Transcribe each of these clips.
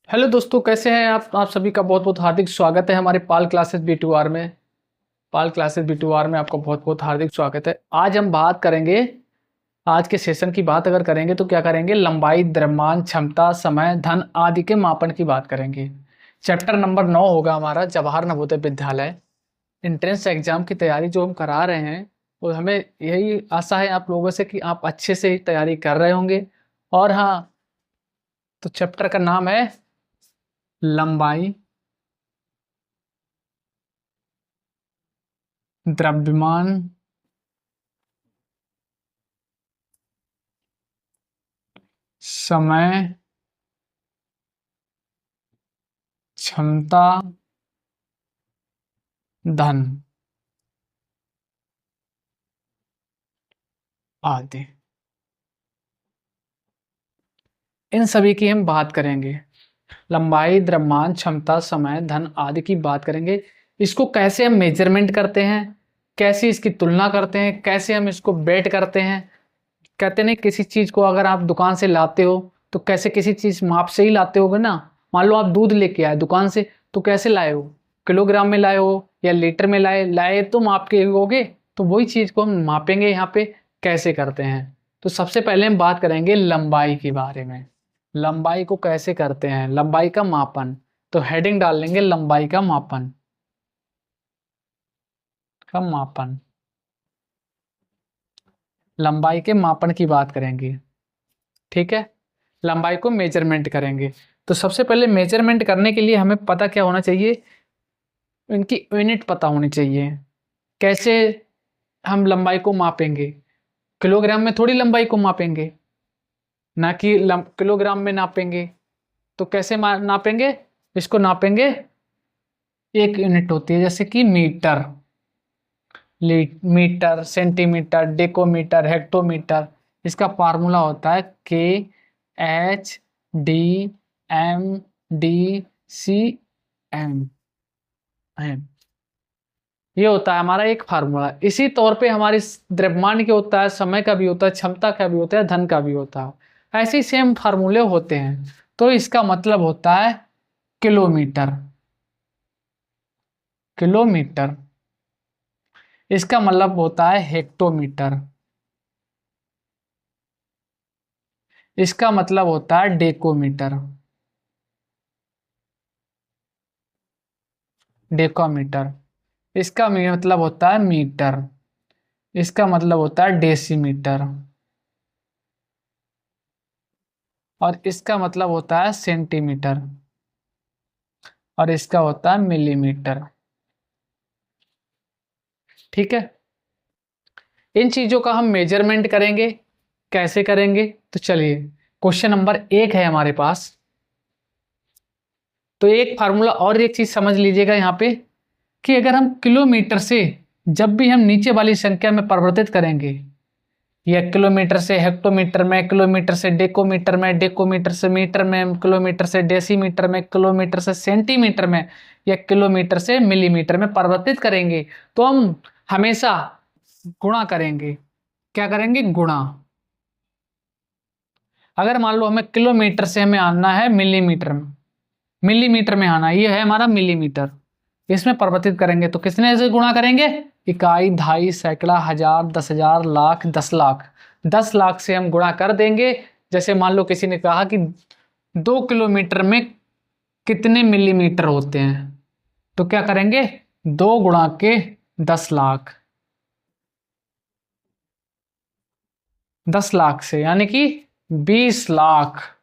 Hello दोस्तों, कैसे हैं आप सभी का बहुत बहुत हार्दिक स्वागत है हमारे पाल क्लासेस B2R में। पाल क्लासेस B2R में आपका बहुत बहुत हार्दिक स्वागत है। आज हम बात करेंगे, आज के सेशन की बात अगर करेंगे तो क्या करेंगे, लंबाई, द्रव्यमान, क्षमता, समय, धन आदि के मापन की बात करेंगे। चैप्टर नंबर 9 होगा हमारा जवाहर नवोदय विद्यालय। एंट्रेंस एग्जाम की तैयारी जो हम करा रहे हैं, वो हमें यही आशा है आप लोगों से कि आप अच्छे से ही तैयारी कर रहे होंगे। और हाँ, तो चैप्टर का नाम है लंबाई, द्रव्यमान, समय, क्षमता, धन आदि। इन सभी की हम बात करेंगे। लंबाई, द्रव्यमान, क्षमता, समय, धन आदि की बात करेंगे। इसको कैसे हम मेजरमेंट करते हैं, कैसे इसकी तुलना करते हैं, कैसे हम इसको बेट करते हैं। कहते नहीं, किसी चीज को अगर आप दुकान से लाते हो तो कैसे किसी चीज माप से ही लाते होगे ना। मान लो आप दूध लेके आए दुकान से, तो कैसे लाए हो, किलोग्राम में लाए हो या लीटर में लाए लाए तो माप के होगे। तो वही चीज को हम मापेंगे यहाँ पे कैसे करते हैं। तो सबसे पहले हम बात करेंगे लंबाई के बारे में। लंबाई को कैसे करते हैं, लंबाई का मापन। तो हेडिंग डाल लेंगे लंबाई का मापन। का मापन, लंबाई के मापन की बात करेंगे। ठीक है, लंबाई को मेजरमेंट करेंगे। तो सबसे पहले मेजरमेंट करने के लिए हमें पता क्या होना चाहिए, इनकी यूनिट पता होनी चाहिए। कैसे हम लंबाई को मापेंगे, किलोग्राम में थोड़ी लंबाई को मापेंगे, ना कि किलोग्राम में नापेंगे। तो कैसे नापेंगे, इसको नापेंगे, एक यूनिट होती है जैसे कि मीटर, मीटर, सेंटीमीटर, डेकोमीटर, हेक्टोमीटर। इसका फार्मूला होता है KHDMDCM। ये होता है हमारा एक फार्मूला। इसी तौर पे हमारी द्रव्यमान के होता है, समय का भी होता है, क्षमता का भी होता है, धन का भी होता है। ऐसे ही सेम फार्मूले होते हैं। तो इसका मतलब होता है किलोमीटर। किलोमीटर, इसका मतलब होता है हेक्टोमीटर। इसका मतलब होता है डेकोमीटर। डेकोमीटर, इसका मतलब होता है मीटर। इसका मतलब होता है डेसीमीटर। और इसका मतलब होता है सेंटीमीटर। और इसका होता है मिलीमीटर। ठीक है, इन चीजों का हम मेजरमेंट करेंगे। कैसे करेंगे, तो चलिए क्वेश्चन नंबर 1 है हमारे पास। तो एक फार्मूला और एक चीज समझ लीजिएगा यहाँ पे, कि अगर हम किलोमीटर से जब भी हम नीचे वाली संख्या में परिवर्तित करेंगे, या किलोमीटर से हेक्टोमीटर में, किलोमीटर से डेकोमीटर में, डेकोमीटर से मीटर में, किलोमीटर से डेसीमीटर में, किलोमीटर से सेंटीमीटर में, या किलोमीटर से मिलीमीटर में परिवर्तित करेंगे, तो हम हमेशा गुणा करेंगे। क्या करेंगे, गुणा। अगर मान लो हमें किलोमीटर से हमें आना है मिलीमीटर में, मिलीमीटर में आना, ये है हमारा मिलीमीटर, इसमें परिवर्तित करेंगे तो कितने से गुणा करेंगे, इकाई, दहाई, सैकड़ा, हजार, 10,000, लाख, 10 लाख। 10 लाख से हम गुणा कर देंगे। जैसे मान लो किसी ने कहा कि 2 किलोमीटर में कितने मिलीमीटर होते हैं, तो क्या करेंगे, 2 गुणा के 10 लाख। 10 लाख से यानी कि 20 लाख।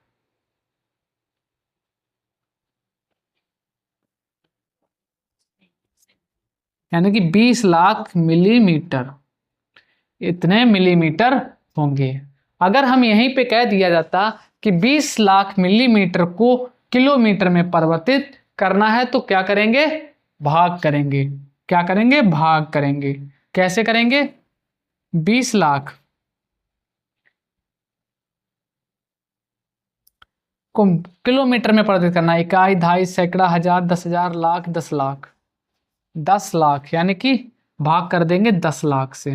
यानी कि 20 लाख मिलीमीटर, इतने मिलीमीटर होंगे। अगर हम यहीं पे कह दिया जाता कि 20 लाख मिलीमीटर को किलोमीटर में परिवर्तित करना है, तो क्या करेंगे, भाग करेंगे। क्या करेंगे, भाग करेंगे। कैसे करेंगे, 20 लाख को किलोमीटर में परिवर्तित करना है, इकाई, दहाई, सैकड़ा, हजार, 10,000, लाख, 10 लाख। 10 लाख यानी कि भाग कर देंगे 10 लाख से।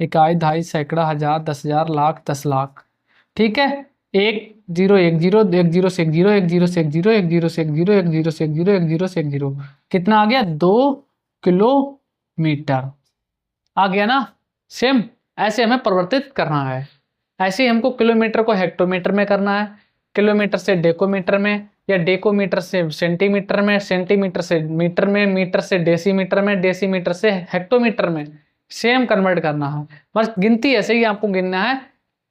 इकाई, दहाई, सैकड़ा, हजार, 10,000, लाख, 10 लाख। ठीक है, 1 0 1 0 1 0 से 1 0 1 0 से 1 0 1 0 से 1 0 1 0 से 1 0 1 0 से 1 0, कितना आ गया 2 किलोमीटर आ गया ना। सेम ऐसे हमें परिवर्तित करना है। ऐसे ही हमको किलोमीटर को हेक्टोमीटर में करना है, किलोमीटर से डेकोमीटर में, या डेकोमीटर से सेंटीमीटर में, सेंटीमीटर से मीटर में, मीटर से डेसीमीटर में, डेसीमीटर से हेक्टोमीटर में, सेम कन्वर्ट करना है। बस गिनती ऐसे ही आपको गिनना है,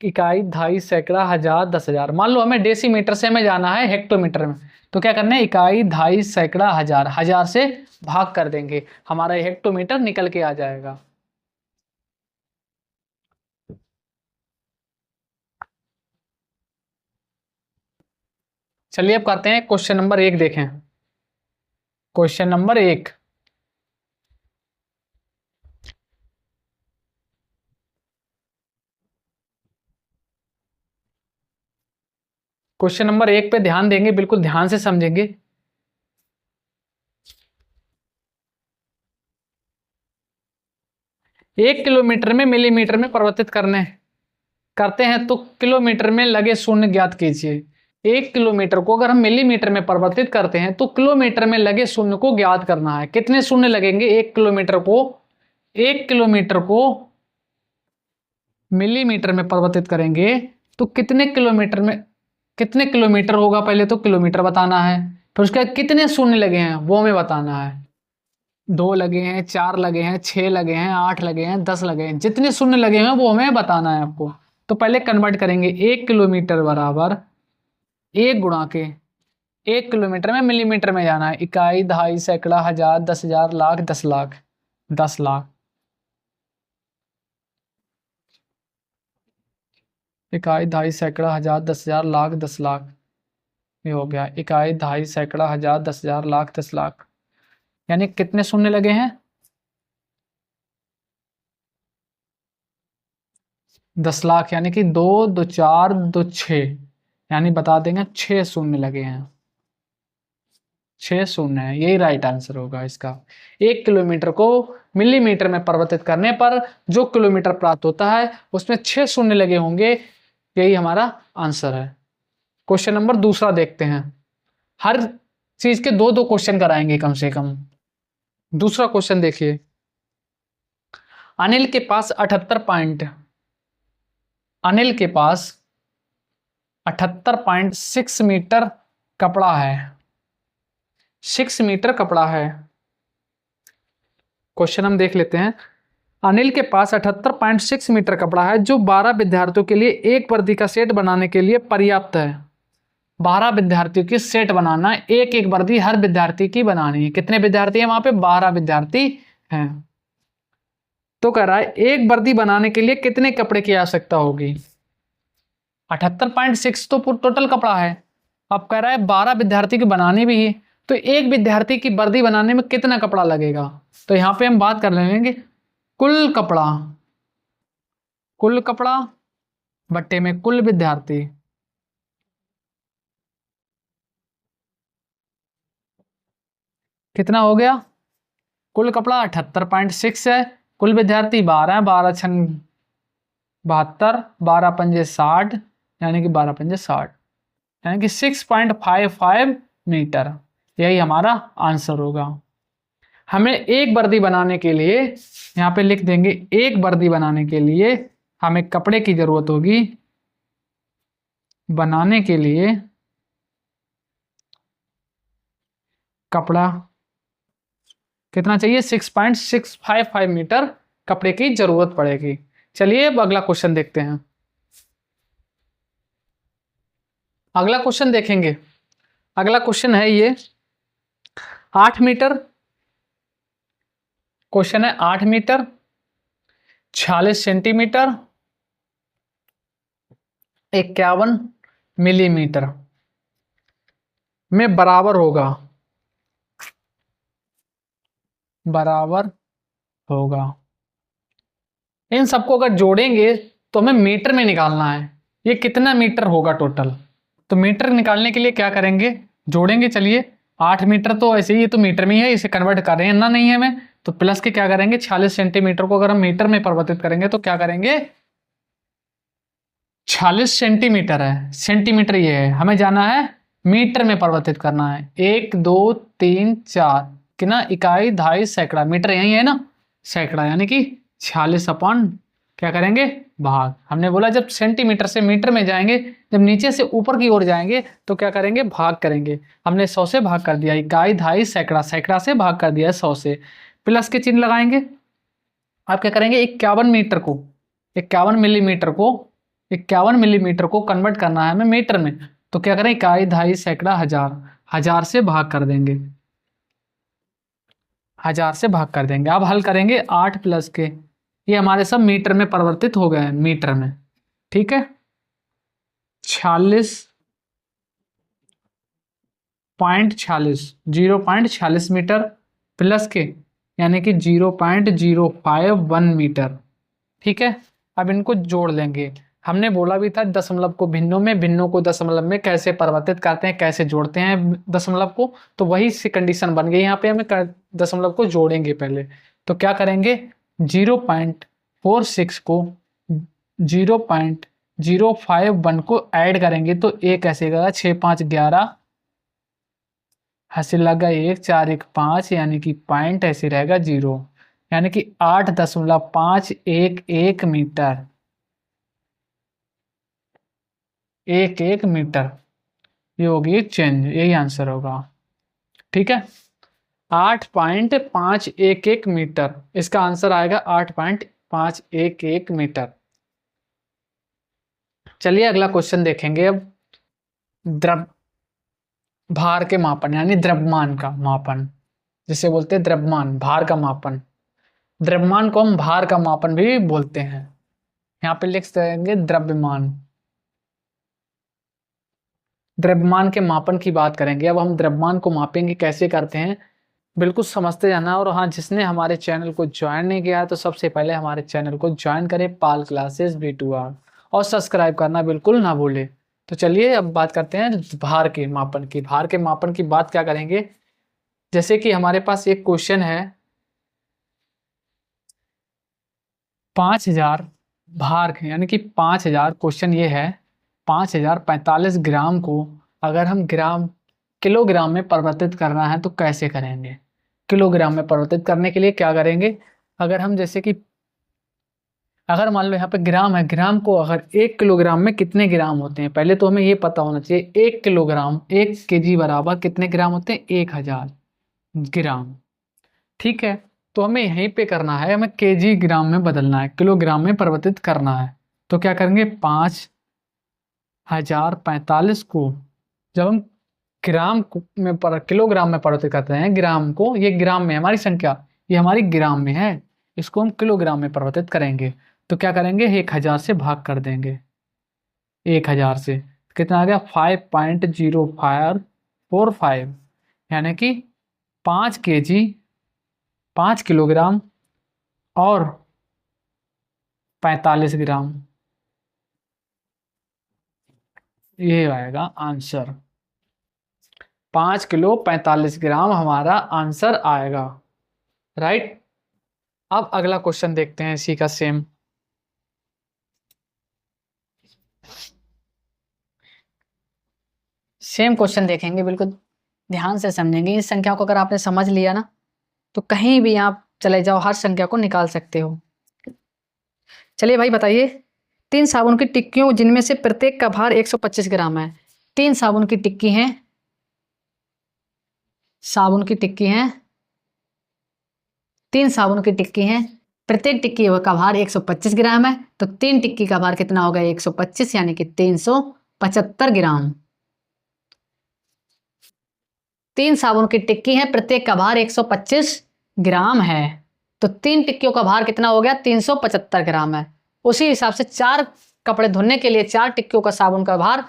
इकाई, दहाई, सैकड़ा, हजार, 10,000। मान लो हमें डेसीमीटर से हमें जाना है हेक्टोमीटर में, तो क्या करना है, इकाई, दहाई, सैकड़ा, हजार, हजार से भाग कर देंगे, हमारा हेक्टोमीटर निकल के आ जाएगा। चलिए अब करते हैं क्वेश्चन नंबर 1 देखें। क्वेश्चन नंबर 1, क्वेश्चन नंबर 1 पे ध्यान देंगे, बिल्कुल ध्यान से समझेंगे। एक किलोमीटर में मिलीमीटर में परिवर्तित करते हैं तो किलोमीटर में लगे शून्य ज्ञात कीजिए। 1 किलोमीटर को अगर हम मिलीमीटर में परिवर्तित करते हैं तो किलोमीटर में लगे शून्य को ज्ञात करना है। कितने शून्य लगेंगे 1 किलोमीटर को? 1 किलोमीटर को मिलीमीटर में परिवर्तित करेंगे तो कितने किलोमीटर होगा, पहले तो किलोमीटर बताना है, फिर उसके बाद कितने शून्य लगे हैं वो हमें बताना है। 2 लगे हैं, 4 लगे हैं, 6 लगे हैं, 8 लगे हैं, 10 लगे हैं, जितने शून्य लगे हैं वो हमें बताना है आपको। तो पहले कन्वर्ट करेंगे, 1 किलोमीटर बराबर 1 गुणा के 1 किलोमीटर में मिलीमीटर में जाना है, इकाई, दहाई, सैकड़ा, हजार, 10,000, लाख, 10 लाख, 10 लाख, इकाई, दहाई, सैकड़ा, हजार, 10,000, लाख, 10 लाख, ये हो गया इकाई, दहाई, सैकड़ा, हजार, 10,000, लाख, 10 लाख। यानी कितने शून्य लगे हैं 10 लाख, यानी कि 2 2 4 2 6, यानी बता देंगे 6 शून्य लगे हैं, 6 शून्य है, यही राइट आंसर होगा इसका। 1 किलोमीटर को मिलीमीटर में परिवर्तित करने पर जो किलोमीटर प्राप्त होता है उसमें 6 शून्य लगे होंगे, यही हमारा आंसर है। क्वेश्चन नंबर दूसरा देखते हैं। हर चीज के 2 2 क्वेश्चन कराएंगे कम से कम। दूसरा क्वेश्चन देखिए, अनिल के पास 78.6 मीटर कपड़ा है, 6 मीटर कपड़ा है। क्वेश्चन हम देख लेते हैं। अनिल के पास 78.6 मीटर कपड़ा है जो 12 विद्यार्थियों के लिए एक वर्दी का सेट बनाने के लिए पर्याप्त है। 12 विद्यार्थियों की सेट बनाना, एक एक वर्दी हर विद्यार्थी की बनानी है। कितने विद्यार्थी हैं वहां पे? 12 विद्यार्थी हैं। तो कह रहा है एक वर्दी बनाने के लिए कितने कपड़े की आवश्यकता होगी? 78.6 तो टोटल कपड़ा है। अब कह रहा है 12 विद्यार्थी की बनानी भी है, तो एक विद्यार्थी की वर्दी बनाने में कितना कपड़ा लगेगा? तो यहां पे हम बात कर लेंगे कुल कपड़ा बट्टे में कुल विद्यार्थी। कितना हो गया? कुल कपड़ा 78.6 है, कुल विद्यार्थी 12 है, 12 छंग 72, 12 पंजे 60, यानी कि 12 पंजे 60, यानी कि 6.55 मीटर, यही हमारा आंसर होगा। हमें एक वर्दी बनाने के लिए यहाँ पे लिख देंगे, एक वर्दी बनाने के लिए हमें कपड़े की जरूरत होगी। बनाने के लिए कपड़ा कितना चाहिए? 6.655 मीटर कपड़े की जरूरत पड़ेगी। चलिए अब अगला क्वेश्चन देखते हैं। अगला क्वेश्चन देखेंगे। अगला क्वेश्चन है ये 8 मीटर। क्वेश्चन है 8 मीटर 46 सेंटीमीटर 51 मिलीमीटर में बराबर होगा। इन सबको अगर जोड़ेंगे तो हमें मीटर में निकालना है, ये कितना मीटर होगा टोटल। तो मीटर निकालने के लिए क्या करेंगे? जोड़ेंगे। चलिए 8 मीटर तो ऐसे ही, ये तो मीटर में ही है, इसे कन्वर्ट कर रहे हैं ना, नहीं है हमें, तो प्लस के क्या करेंगे 46 सेंटीमीटर को अगर हम मीटर में परिवर्तित करेंगे तो क्या करेंगे 46 सेंटीमीटर है, सेंटीमीटर ये है, हमें जाना है मीटर में परिवर्तित करना है। 1 2 3 4 कि ना इकाई दहाई सैकड़ा, मीटर यही है ना, सैकड़ा यानी कि 46 अपॉन क्या करेंगे भाग। हमने बोला जब सेंटीमीटर से मीटर में जाएंगे, जब नीचे से ऊपर की ओर जाएंगे तो क्या करेंगे भाग करेंगे। हमने 100 से भाग कर दिया, इकाई दहाई सैकड़ा, सैकड़ा से भाग कर दिया 100 से, प्लस के चिन्ह लगाएंगे। आप क्या करेंगे 51 मीटर को, 51 मिलीमीटर को, 51 मिलीमीटर को कन्वर्ट करना है हमें मीटर में, तो क्या करें इकाई दहाई सैकड़ा हजार, हजार से भाग कर देंगे, हजार से भाग कर देंगे। अब हल करेंगे 8 प्लस के, ये हमारे सब मीटर में परिवर्तित हो गए हैं, मीटर में, ठीक है। 46.46, 0.46 मीटर प्लस के यानी कि 0.051 मीटर, ठीक है। अब इनको जोड़ लेंगे। हमने बोला भी था दशमलव को भिन्नों में, भिन्नों को दशमलव में कैसे परिवर्तित करते हैं, कैसे जोड़ते हैं दशमलव को, तो वही सी कंडीशन बन गई। यहाँ पे हमें दशमलव को जोड़ेंगे पहले, तो क्या करेंगे 0.46 को 0.051 को ऐड करेंगे तो एक कैसे गया 6 5 11, हासिल लगा 1 4 1 5 यानी कि पॉइंट ऐसे रहेगा 0, यानी कि 8.511 मीटर, 1 मीटर, ये होगी चेंज, यही आंसर होगा, ठीक है। 8.511 मीटर, इसका आंसर आएगा 8.511 मीटर। चलिए अगला क्वेश्चन देखेंगे अब। द्रव भार के मापन यानी द्रव्यमान का मापन, जिसे बोलते हैं द्रव्यमान, भार का मापन। द्रव्यमान को हम भार का मापन भी बोलते हैं। यहाँ पे लिख देंगे द्रव्यमान। द्रव्यमान के मापन की बात करेंगे। अब हम द्रव्यमान को मापेंगे, कैसे करते हैं बिल्कुल समझते जाना। और हाँ, जिसने हमारे चैनल को ज्वाइन नहीं किया है तो सबसे पहले हमारे चैनल को ज्वाइन करें, पाल क्लासेस V2R, और सब्सक्राइब करना बिल्कुल ना भूले। तो चलिए अब बात करते हैं भार के मापन की। भार के मापन की बात क्या करेंगे, जैसे कि हमारे पास एक क्वेश्चन है 5000 भार के, यानी कि 5000, क्वेश्चन ये है 5045 ग्राम को अगर हम किलोग्राम में परिवर्तित करना है तो कैसे करेंगे। किलोग्राम में परिवर्तित करने के लिए क्या करेंगे, अगर हम जैसे कि अगर मान लो यहाँ पे ग्राम है, ग्राम को अगर 1 किलोग्राम में कितने ग्राम होते हैं, पहले तो हमें ये पता होना चाहिए 1 किलोग्राम 1 केजी बराबर कितने ग्राम होते हैं 1000 ग्राम, ठीक है। तो हमें यहीं पे करना है, हमें केजी ग्राम में बदलना है, किलोग्राम में परिवर्तित करना है। तो क्या करेंगे 5045 को जब हम किलोग्राम में परिवर्तित करते हैं, ग्राम को, ये ग्राम में हमारी संख्या, ये हमारी ग्राम में है, इसको हम किलोग्राम में परिवर्तित करेंगे तो क्या करेंगे 1000 से भाग कर देंगे। 1000 से कितना आ गया 5.0545, यानी कि 5 केजी 5 किलोग्राम और 45 ग्राम, ये आएगा आंसर। 5 किलो 45 ग्राम हमारा आंसर आएगा, राइट। अब अगला क्वेश्चन देखते हैं इसी का सेम। सेम क्वेश्चन देखेंगे, बिल्कुल ध्यान से समझेंगे। इस संख्या को अगर आपने समझ लिया ना तो कहीं भी आप चले जाओ, हर संख्या को निकाल सकते हो। चलिए भाई बताइए, 3 साबुन की टिक्कियों जिनमें से प्रत्येक का भार 125 ग्राम है। 3 साबुन की टिक्की हैं, साबुन की टिक्की हैं, 3 साबुन की टिक्की हैं, प्रत्येक टिक्की का भार 125 ग्राम है, तो 3 टिक्की का भार कितना होगा 125 यानी कि 375 ग्राम। 3 साबुन की टिक्की है, प्रत्येक का भार 125 ग्राम है, तो 3 टिक्कियों का भार कितना हो गया 375 ग्राम है। उसी हिसाब से 4 कपड़े धोने के लिए 4 टिक्कियों का साबुन का भार,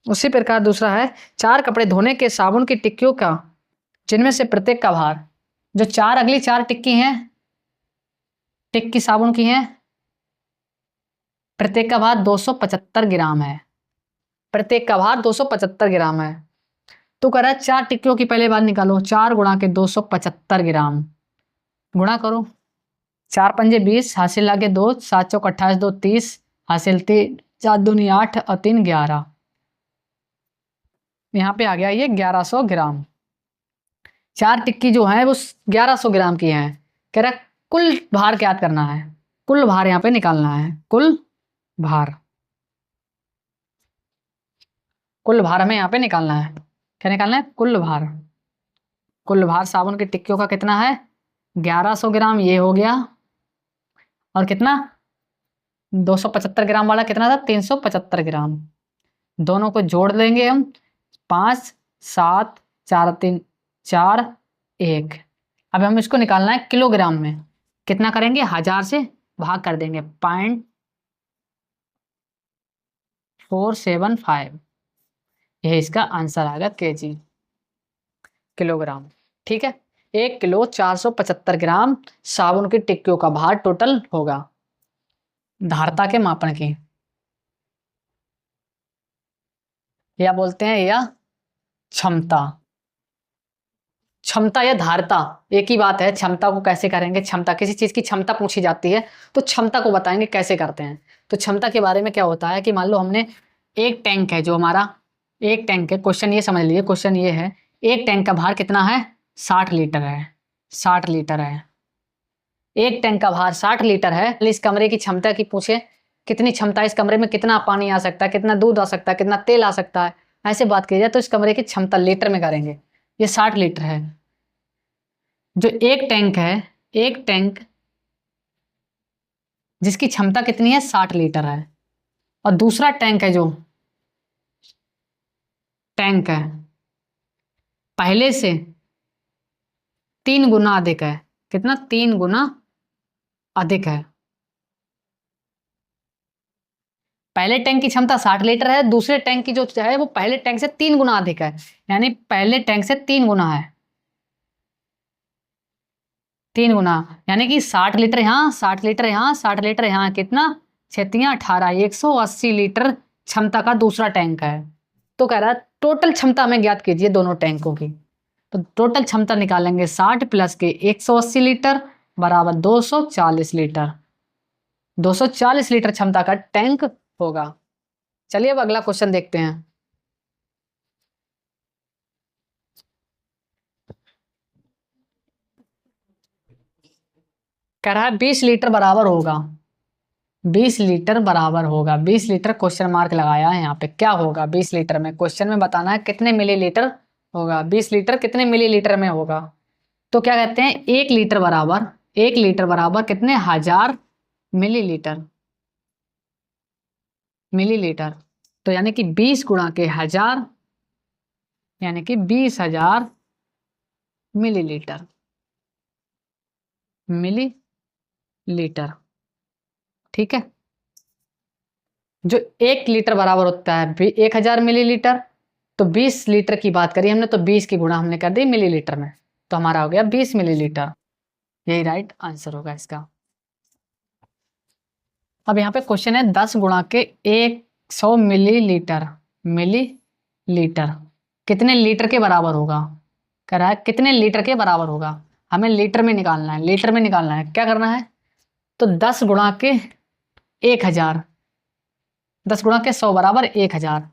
उसी प्रकार दूसरा है 4 कपड़े धोने के साबुन की टिक्कियों का जिनमें से प्रत्येक का भार, जो 4 अगली 4 टिक्की हैं, टिक्की साबुन की हैं, प्रत्येक का भार 275 ग्राम है, प्रत्येक का भार 275 ग्राम है। तो कह रहा है 4 टिक्कियों की पहले बार निकालो, 4 गुणा के 275 ग्राम, गुणा करो 4 पंजे 20, हासिल लागे 2, 7 चौक 28, 2 30, हासिल 3, 4 दूनी 8 और 3 11। यहाँ पे आ गया ये 1100 ग्राम। 4 टिक्की जो है वो 1100 ग्राम की है। कह रहा कुल भार ज्ञात करना है, कुल भार यहाँ पे निकालना है। कुल भार, कुल भार हमें यहाँ पे निकालना है। क्या निकालना है? कुल भार। कुल भार साबुन की टिक्कियों का कितना है? 1100 ग्राम ये हो गया, और कितना 275 ग्राम वाला कितना था? 375 ग्राम। दोनों को जोड़ लेंगे हम, 5 7 4 3 4 1। अब हम इसको निकालना है किलोग्राम में। कितना करेंगे? 1000 से भाग कर देंगे, 0.475। यह इसका आंसर आएगा केजी, किलोग्राम। ठीक है, 1 किलो 475 ग्राम साबुन की टिक्कियों का भार टोटल होगा। धारता के मापन की, या बोलते हैं या क्षमता। क्षमता या धारता एक ही बात है। क्षमता को कैसे करेंगे? क्षमता, किसी चीज की क्षमता पूछी जाती है तो क्षमता को बताएंगे कैसे करते हैं। तो क्षमता के बारे में क्या होता है कि मान लो हमने एक टैंक है, जो हमारा एक टैंक है। क्वेश्चन ये समझ लीजिए, क्वेश्चन ये है एक टैंक का भार कितना है? 60 लीटर है। 60 लीटर है एक टैंक का भार, 60 लीटर है। इस कमरे की क्षमता की पूछे, कितनी क्षमता, इस कमरे में कितना पानी आ सकता है, कितना दूध आ सकता है, कितना तेल आ सकता है, ऐसे बात की जाए तो इस कमरे की क्षमता लीटर में करेंगे। ये 60 लीटर है। जो एक टैंक है, एक टैंक जिसकी क्षमता कितनी है? 60 लीटर है। और दूसरा टैंक है, जो टैंक है पहले से 3 गुना अधिक है। कितना? 3 गुना अधिक है। पहले टैंक की क्षमता 60 लीटर है, दूसरे टैंक की जो है वो पहले टैंक से 3 गुना अधिक है। यानी पहले टैंक से 3 गुना है, 3 गुना। यानी कि 60 लीटर यहाँ, 60 लीटर यहाँ, 60 लीटर यहाँ, कितना? 6 18, 180 लीटर क्षमता का दूसरा टैंक है। तो कह रहा है टोटल क्षमता में ज्ञात कीजिए दोनों टैंकों की। तो टोटल क्षमता निकालेंगे, 60 प्लस के 180 लीटर बराबर 240 लीटर। 240 लीटर क्षमता का टैंक होगा। चलिए अब अगला क्वेश्चन देखते हैं। कह रहा है 20 लीटर बराबर होगा, 20 लीटर बराबर होगा, 20 लीटर क्वेश्चन मार्क लगाया है यहाँ पे। क्या होगा 20 लीटर में? क्वेश्चन में बताना है कितने मिलीलीटर होगा। 20 लीटर कितने मिलीलीटर में होगा? तो क्या कहते हैं, 1 लीटर बराबर, 1 लीटर बराबर कितने? 1000 मिलीलीटर। मिलीलीटर तो यानी कि 20 गुणा के 1000, यानी कि 20,000 मिलीलीटर। मिलीलीटर, ठीक है। जो 1 लीटर बराबर होता है 1000 मिलीलीटर, तो 20 लीटर की बात करी हमने, तो 20 की गुणा हमने कर दी मिलीलीटर में, तो हमारा हो गया 20 मिलीलीटर। यही राइट आंसर होगा इसका। अब यहाँ पे क्वेश्चन है 10 गुणा के 100 मिलीलीटर। मिलीलीटर कितने लीटर के बराबर होगा? कह रहा है कितने लीटर के बराबर होगा। हमें लीटर में निकालना है, लीटर में निकालना है। क्या करना है? तो 10 गुणा के 1000, 10 गुणा के 100 बराबर 1000।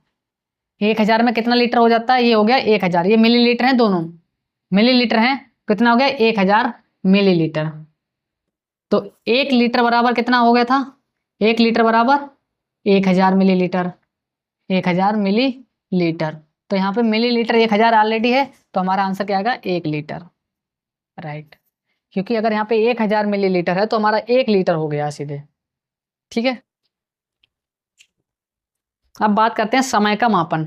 1000 में कितना लीटर हो जाता है? ये हो गया 1000। ये मिलीलीटर है, दोनों मिलीलीटर हैं। कितना हो गया? 1000 मिलीलीटर। तो 1 लीटर बराबर कितना हो गया था? 1 लीटर बराबर 1000 मिलीलीटर। 1000 मिलीलीटर, तो यहाँ पे मिलीलीटर 1000 ऑलरेडी है, तो हमारा आंसर क्या आएगा? 1 लीटर, राइट। क्योंकि अगर यहाँ पे 1000 मिलीलीटर है तो हमारा 1 लीटर हो गया सीधे, ठीक है। अब बात करते हैं समय का मापन।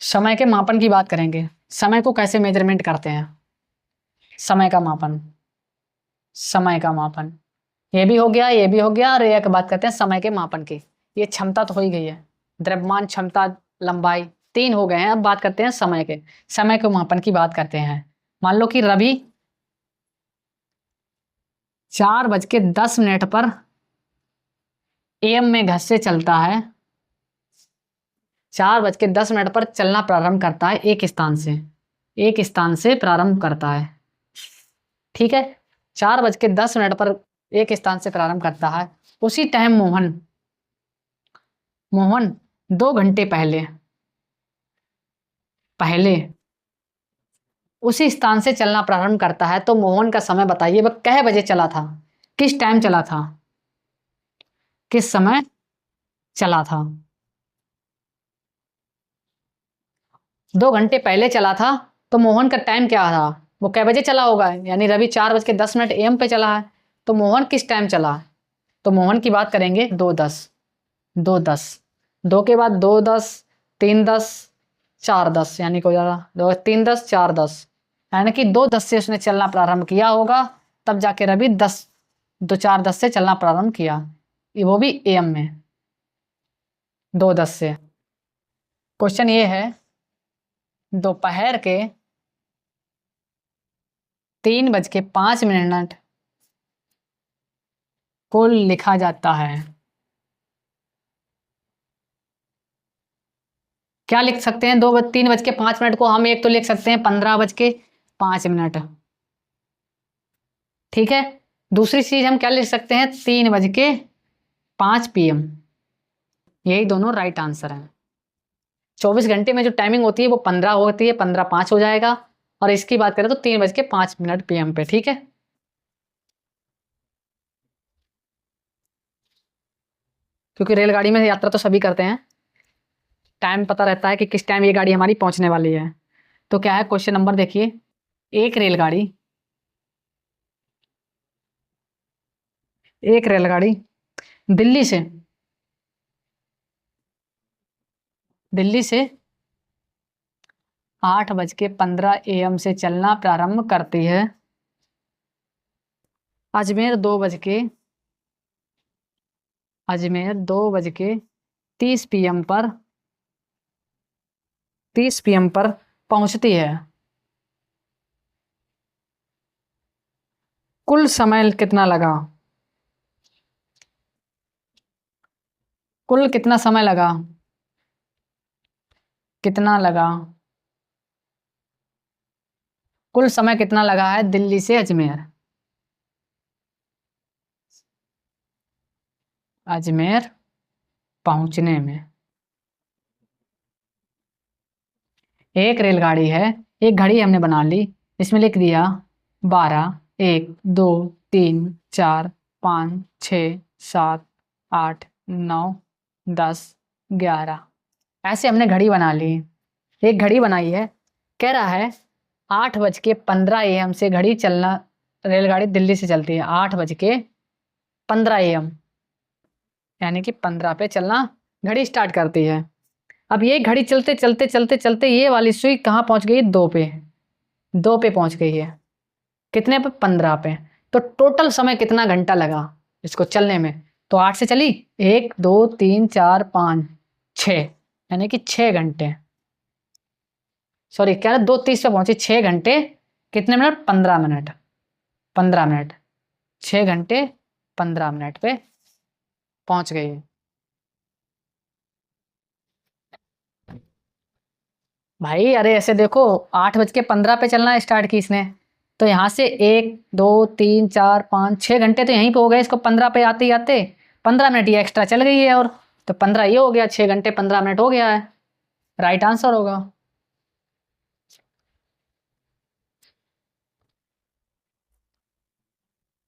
समय के मापन की बात करेंगे। समय को कैसे मेजरमेंट करते हैं? समय का मापन, समय का मापन, ये भी हो गया, ये भी हो गया, और एक बात करते हैं समय के मापन की। ये क्षमता तो हो ही गई है, द्रव्यमान, क्षमता, लंबाई, 3 हो गए हैं। अब बात करते हैं समय के। समय के मापन की बात करते हैं। मान लो कि रवि 4:10 पर AM में घर से चलता है। 4:10 पर चलना प्रारंभ करता है, एक स्थान से प्रारंभ करता है। ठीक है। 4:10 पर एक स्थान से प्रारंभ करता है। उसी टाइम मोहन 2 घंटे पहले उसी स्थान से चलना प्रारंभ करता है, तो मोहन का समय बताइए, वह कै बजे चला था, किस टाइम चला था, किस समय चला था। 2 घंटे पहले चला था, तो मोहन का टाइम क्या था, वो कै बजे चला होगा, यानी रवि 4:10 AM पे चला है, तो मोहन किस टाइम चला है। तो मोहन की बात करेंगे 2:10, 2:10, 2 के बाद 2:10, 3:10, 4:10, यानी कोई ज़्यादा 3:10, 4:10, यानी कि 2:10 से उसने चलना प्रारंभ किया होगा, तब जाके रवि 4:10 से चलना प्रारंभ किया, वो भी AM में 2:10 से। क्वेश्चन ये है, दोपहर के 3:05 को लिखा जाता है। क्या लिख सकते हैं 3:05 को, हम एक तो लिख सकते हैं 15:05। ठीक है। दूसरी चीज हम क्या लिख सकते हैं 3:05 PM। यही दोनों राइट आंसर हैं। 24 घंटे में जो टाइमिंग होती है वो 15 होती है, 15:05 हो जाएगा। और इसकी बात करें तो 3:05 PM पे। ठीक है। क्योंकि रेलगाड़ी में यात्रा तो सभी करते हैं, टाइम पता रहता है कि किस टाइम ये गाड़ी हमारी पहुंचने वाली है। तो क्या है क्वेश्चन नंबर देखिए, एक रेलगाड़ी दिल्ली से 8:15 AM से चलना प्रारंभ करती है। अजमेर 2:30 PM पर पहुंचती है। कुल समय कितना लगा, कुल कितना समय लगा, कुल समय कितना लगा है दिल्ली से अजमेर पहुंचने में। एक रेलगाड़ी है, एक घड़ी हमने बना ली, इसमें लिख दिया 12, 1, 2, 3, 4, 5, 6, 7, 8, 9, 10, 11, ऐसे हमने घड़ी बना ली। एक घड़ी बनाई है, कह रहा है 8:15 AM से घड़ी चलना, रेलगाड़ी दिल्ली से चलती है 8:15 AM, यानी कि 15 पे चलना घड़ी स्टार्ट करती है। अब ये घड़ी चलते चलते चलते चलते ये वाली सुई कहाँ पहुंच गई, 2 पे, 2 पे पहुंच गई है। कितने पे, 15 पे। तो टोटल समय कितना घंटा लगा इसको चलने में, तो 8 से चली, 1, 2, 3, 4, 5, 6, यानी कि 6 घंटे। सॉरी क्या, 2:30 पे पहुंची, 6 घंटे कितने मिनट, 15 मिनट, 15 मिनट, 6 घंटे 15 मिनट पे पहुंच गई है। भाई अरे ऐसे देखो, 8:15 पे चलना स्टार्ट की इसने, तो यहाँ से 1, 2, 3, 4, 5, 6 घंटे तो यहीं पे हो गए, इसको 15 पे आते ही आते 15 मिनट ये एक्स्ट्रा चल गई है, और तो 15 ये हो गया, 6 घंटे 15 मिनट हो गया है, राइट आंसर होगा।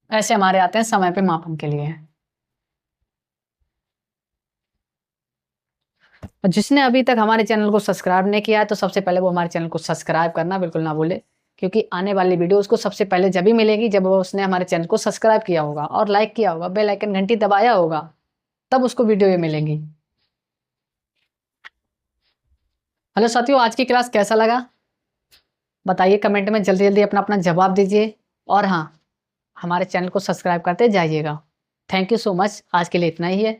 ऐसे हमारे आते हैं समय पे मापन के लिए। और जिसने अभी तक हमारे चैनल को सब्सक्राइब नहीं किया है, तो सबसे पहले वो हमारे चैनल को सब्सक्राइब करना बिल्कुल ना भूले, क्योंकि आने वाली वीडियो उसको सबसे पहले जब भी मिलेगी जब वो उसने हमारे चैनल को सब्सक्राइब किया होगा और लाइक किया होगा, बेल आइकन घंटी दबाया होगा, तब उसको वीडियो ये मिलेंगी। हेलो साथियों, आज की क्लास कैसा लगा बताइए कमेंट में, जल्दी जल्दी अपना अपना जवाब दीजिए, और हाँ, हमारे चैनल को सब्सक्राइब करते जाइएगा। थैंक यू सो मच, आज के लिए इतना ही है।